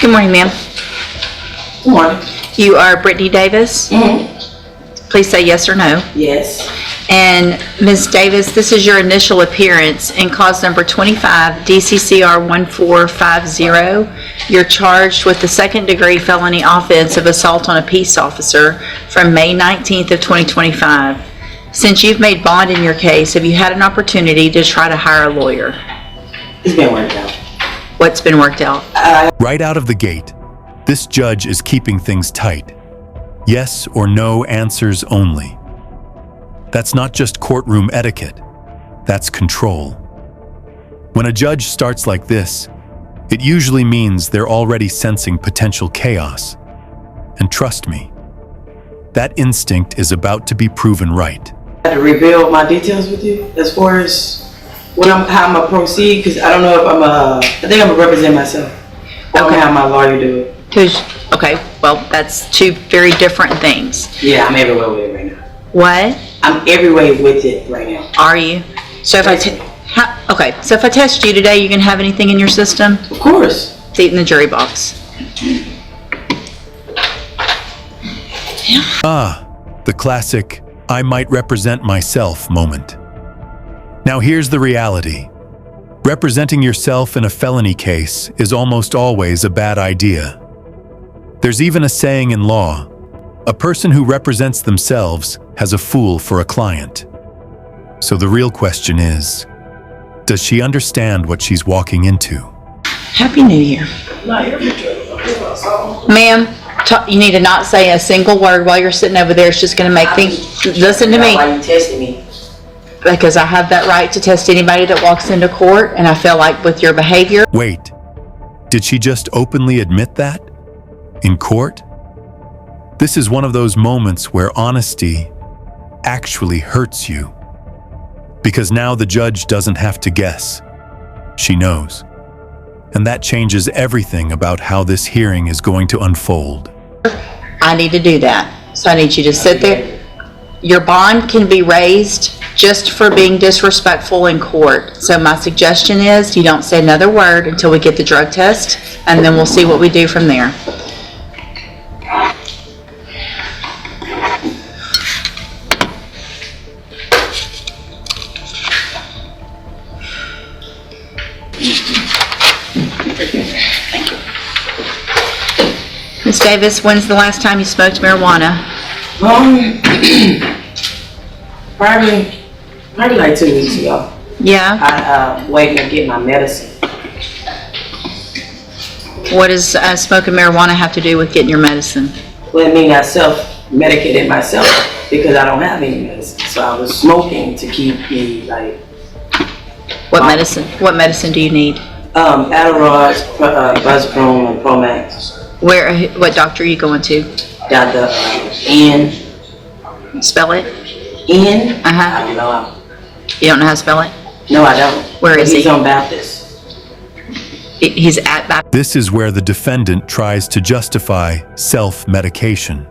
Good morning, ma'am. Good morning. You are Britney Davis? Mm-hmm. Please say yes or no. Yes. And Ms. Davis, this is your initial appearance in cause number 25, DCCR 1450. You're charged with the second-degree felony offense of assault on a peace officer from May 19th of 2025. Since you've made bond in your case, have you had an opportunity to try to hire a lawyer? It's been worked out. What's been worked out? Right out of the gate, this judge is keeping things tight. Yes or no answers only. That's not just courtroom etiquette, that's control. When a judge starts like this, it usually means they're already sensing potential chaos. And trust me, that instinct is about to be proven right. I had to reveal my details with you as far as how I'm going to proceed, because I don't know if I think I'm going to represent myself. I don't have my lawyer do it. Okay, well, that's two very different things. Yeah, I'm everywhere with it right now. What? I'm everywhere with it right now. Are you? So if so if I test you today, you can have anything in your system? Of course. Seat in the jury box. The classic, I might represent myself moment. Now here's the reality. Representing yourself in a felony case is almost always a bad idea. There's even a saying in law, a person who represents themselves has a fool for a client. So the real question is, does she understand what she's walking into? Happy New Year. Ma'am, you need to not say a single word while you're sitting over there. It's just going to make things... Listen to me. Why are you testing me? Because I have that right to test anybody that walks into court, and I feel like with your behavior... Wait, did she just openly admit that? In court? This is one of those moments where honesty actually hurts you. Because now the judge doesn't have to guess. She knows. And that changes everything about how this hearing is going to unfold. I need to do that. So I need you to sit there. Your bond can be raised just for being disrespectful in court. So my suggestion is you don't say another word until we get the drug test, and then we'll see what we do from there. Thank you. Ms. Davis, when's the last time you smoked marijuana? Probably like 2 weeks ago. Yeah? I waiting to get my medicine. What does smoking marijuana have to do with getting your medicine? Well, I mean, I self-medicated myself because I don't have any medicine. So I was smoking to keep me like... What medicine do you need? Adderall, Buzzprone, and Promax. What doctor are you going to? Dr. N. Spell it? N? Uh-huh. I don't know. You don't know how to spell it? No, I don't. Where is he? He's on Baptist. He's at Baptist. This is where the defendant tries to justify self-medication.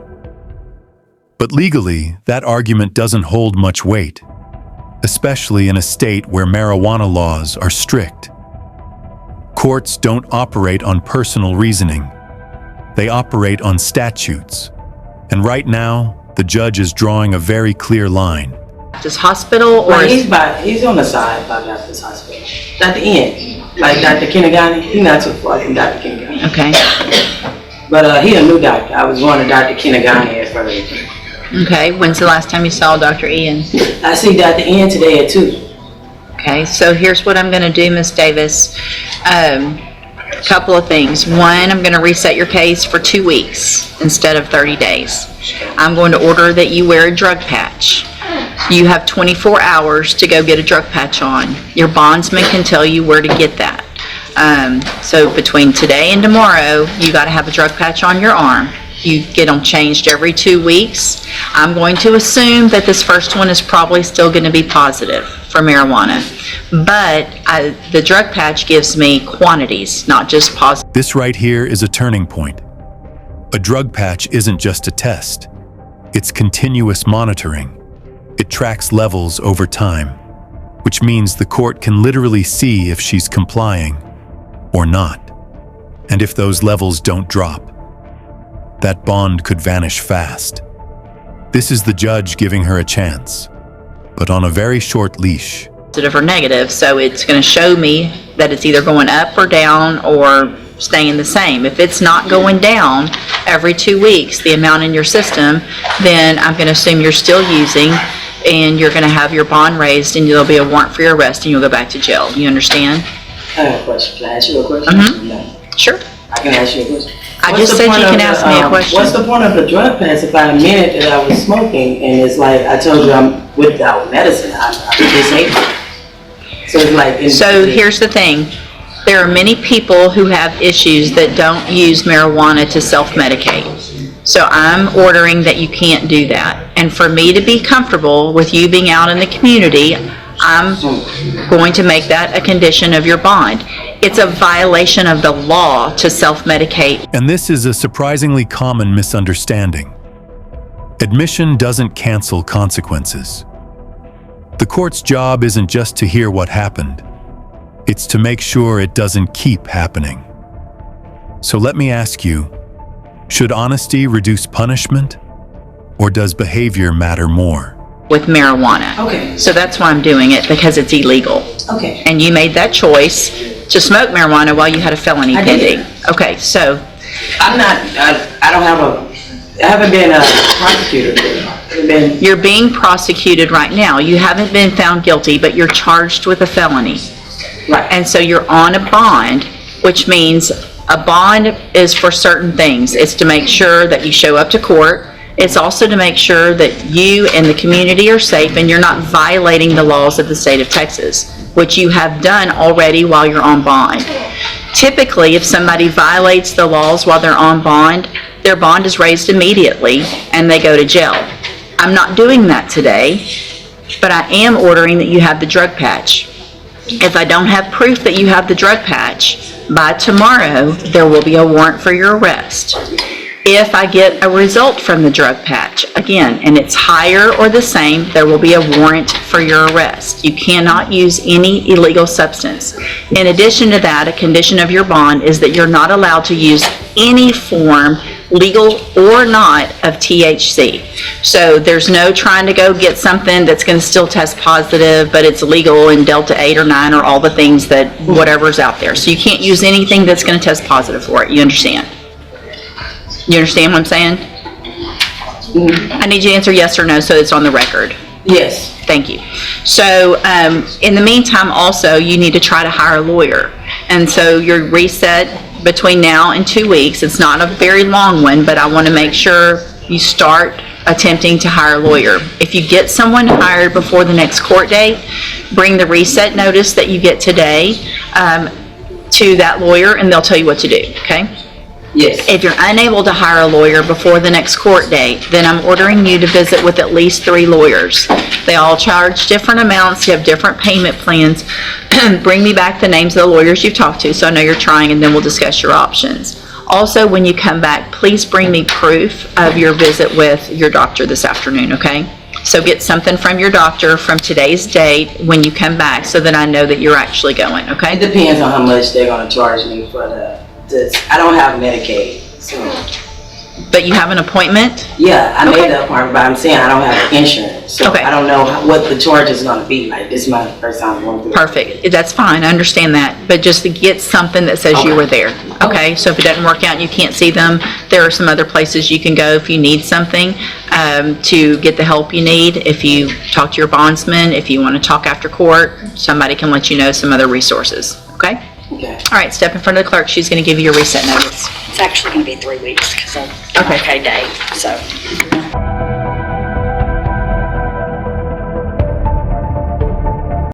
But legally, that argument doesn't hold much weight, especially in a state where marijuana laws are strict. Courts don't operate on personal reasoning. They operate on statutes. And right now, the judge is drawing a very clear line. Baptist Hospital or... Well, he's on the side by Baptist Hospital. Dr. N. Like Dr. Kinagani. He's not too far from Dr. Kinagani. Okay. But he's a new doctor. I was going to Dr. Kinagani at first. Okay. When's the last time you saw Dr. Ian? I see Dr. N today at 2. Okay, so here's what I'm going to do, Ms. Davis. A couple of things. One, I'm going to reset your case for 2 weeks instead of 30 days. I'm going to order that you wear a drug patch. You have 24 hours to go get a drug patch on. Your bondsman can tell you where to get that. So between today and tomorrow, you got to have a drug patch on your arm. You get them changed every 2 weeks. I'm going to assume that this first one is probably still going to be positive for marijuana. But the drug patch gives me quantities, not just positive. This right here is a turning point. A drug patch isn't just a test. It's continuous monitoring. It tracks levels over time, which means the court can literally see if she's complying or not. And if those levels don't drop, that bond could vanish fast. This is the judge giving her a chance, but on a very short leash. Positive or negative, so it's going to show me that it's either going up or down or staying the same. If it's not going down every 2 weeks, the amount in your system, then I'm going to assume you're still using, and you're going to have your bond raised, and there'll be a warrant for your arrest, and you'll go back to jail. You understand? I have a question. Can I ask you a question? No. Sure. I can ask you a question. I just said you can ask me a question. What's the point of the drug pass if I admitted that I was smoking and it's like I told you I'm without medicine, I'm disabled. So it's like. So here's the thing. There are many people who have issues that don't use marijuana to self-medicate. So I'm ordering that you can't do that. And for me to be comfortable with you being out in the community, I'm going to make that a condition of your bond. It's a violation of the law to self-medicate. And this is a surprisingly common misunderstanding. Admission doesn't cancel consequences. The court's job isn't just to hear what happened. It's to make sure it doesn't keep happening. So let me ask you, should honesty reduce punishment, or does behavior matter more? With marijuana. Okay. So that's why I'm doing it, because it's illegal. Okay. And you made that choice to smoke marijuana while you had a felony I pending. did. Okay, so I'm not, I haven't been prosecuted. you're being prosecuted right now. You haven't been found guilty, but you're charged with a felony. Right. And so you're on a bond, which means a bond is for certain things. It's to make sure that you show up to court. It's also to make sure that you and the community are safe and you're not violating the laws of the state of Texas, which you have done already while you're on bond. Typically, if somebody violates the laws while they're on bond, their bond is raised immediately and they go to jail. I'm not doing that today, but I am ordering that you have the drug patch. If I don't have proof that you have the drug patch, by tomorrow, there will be a warrant for your arrest. If I get a result from the drug patch, again, and it's higher or the same, there will be a warrant for your arrest. You cannot use any illegal substance. In addition to that, a condition of your bond is that you're not allowed to use any form, legal or not, of THC. So there's no trying to go get something that's going to still test positive, but it's legal in Delta 8 or 9 or all the things that whatever's out there. So you can't use anything that's going to test positive for it. You understand? You understand what I'm saying? I need you to answer yes or no so it's on the record. Yes. Thank you. So in the meantime, also, you need to try to hire a lawyer. And so your reset between now and 2 weeks, it's not a very long one, but I want to make sure you start attempting to hire a lawyer. If you get someone hired before the next court date, bring the reset notice that you get today to that lawyer and they'll tell you what to do, okay? Yes. If you're unable to hire a lawyer before the next court date, then I'm ordering you to visit with at least 3 lawyers. They all charge different amounts, you have different payment plans. Bring me back the names of the lawyers you've talked to so I know you're trying, and then we'll discuss your options. Also, when you come back, please bring me proof of your visit with your doctor this afternoon, okay? So get something from your doctor from today's date when you come back so that I know that you're actually going, okay? It depends on how much they're going to charge me for I don't have Medicaid, so. But you have an appointment? Yeah, I Okay. made the appointment, but I'm saying I don't have insurance, so Okay. I don't know what the charge is going to be. Like, this is my first time going through it. Perfect. That's fine. I understand that. But just to get something that says you Okay. were there. Okay? So if it doesn't work out and you can't see them, there are some other places you can go if you need something to get the help you need. If you talk to your bondsman, if you want to talk after court, somebody can let you know some other resources. Okay? Okay. All right. Step in front of the clerk. She's going to give you your reset notice. It's actually going to be 3 weeks because of Okay. my payday, so.